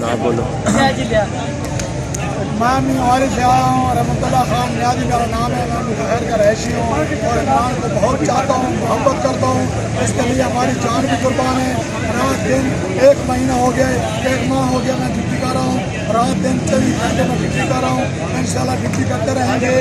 آپ بولو. میں میواری سے آیا ہوں. رحمت اللہ خان نیازی میرا نام ہے. میں مظاہر کا رہائشی ہوں اور عمران کو بہت چاہتا ہوں, محبت کرتا ہوں. اس کے لیے ہماری جان بھی قربان ہے. رات دن 1 مہینہ ہو گیا, 1 ماہ ہو گیا میں ڈیوٹی کر رہا ہوں. رات دن 24 گھنٹے میں ڈیوٹی کر رہا ہوں. انشاءاللہ ڈیوٹی کرتے رہیں گے.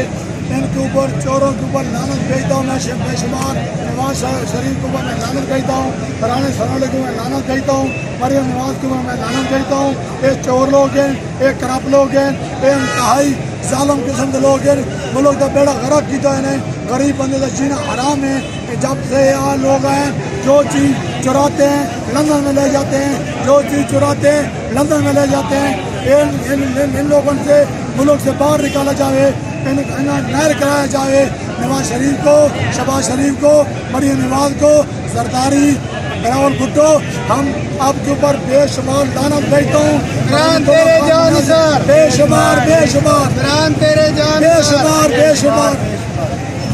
ان کے اوپر چوروں کے اوپر لعنت بھیجتا ہوں میں بے شمار. نواز شریف کے اوپر میں لعنت بھیجتا ہوں. پرانے سرالے کو میں لعنت بھیجتا ہوں. مریم نواز کے اوپر میں لعنت بھیجتا ہوں. یہ چور لوگ ہیں, یہ کرپٹ لوگ ہیں, یہ انتہائی ظالم قسم کے لوگ ہیں. ملک کا بیڑا غرق کیتا ہے. غریب بندے کا جینا حرام ہے. کہ جب سے یہاں لوگ ہیں جو چیز چراتے ہیں لندن میں لے جاتے ہیں, جو چیز چراتے ہیں لندن میں لے جاتے ہیں. ان لوگوں سے ملک سے باہر نکالا جائے, نہر کرایا جائے. نواز شریف کو, شہباز شریف کو, مریم نواز کو, زرداری, بلاول بھٹو, ہم آپ کے اوپر بے شمار لعنت بھیجتا ہوں. تیرے جان سر, بے شمار بے شمار تیرے جان بے شمار بے شمار.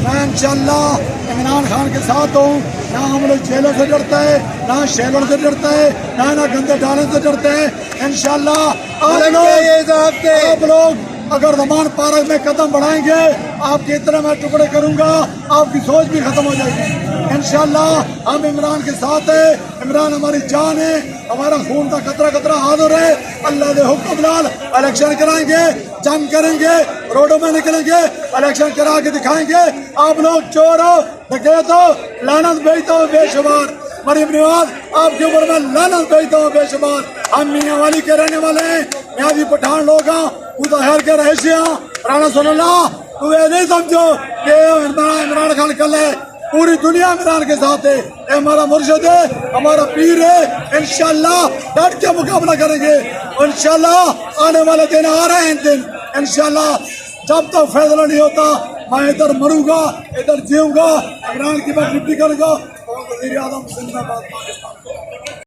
میں انشاءاللہ عمران خان کے ساتھ ہوں. نہ ہم لوگ جیلوں سے ڈرتا ہے, نہ شیلوں سے ڈرتا ہے, نہ گندے ڈالوں سے ڈرتے ہیں. انشاءاللہ آپ لوگ اگر زمان پارک میں قدم بڑھائیں گے, آپ کے اتنے میں ٹکڑے کروں گا, آپ کی سوچ بھی ختم ہو جائے گی. انشاءاللہ ہم عمران کے ساتھ ہیں. عمران ہماری جان ہے, ہمارا خون کا قطرہ قطرہ حاضر ہے. اللہ کے حکم لال الیکشن کرائیں گے, جنگ کریں گے, روڈوں میں نکلیں گے, الیکشن کرا کے دکھائیں گے. آپ لوگ چور ہو, ڈکیت ہو, لعنت بھیجتا ہوں بے شمار. مریم نواز آپ کے اوپر میں لعنت بھیجتا ہوں بے شمار. ہم میاں والی کے رہنے والے ہیں, نیازی پٹھان لوگ ہیں, مظاہر کے رہائشی ہیں. رانا صلی اللہ تو یہ نہیں سمجھو کہ عمران خان کل ہے. پوری دنیا عمران کے ساتھ ہے. یہ ہمارا مرشد ہے, ہمارا پیر ہے. انشاءاللہ ڈٹ کے مقابلہ کریں گے. انشاءاللہ آنے والے دن آ رہے ہیں دن. انشاءاللہ جب تک فیصلہ نہیں ہوتا میں ادھر مروں گا, ادھر جیوں گا, عمران کی میں ڈپٹی کروں گا. وزیر اعظم زندہ باد پاکستان.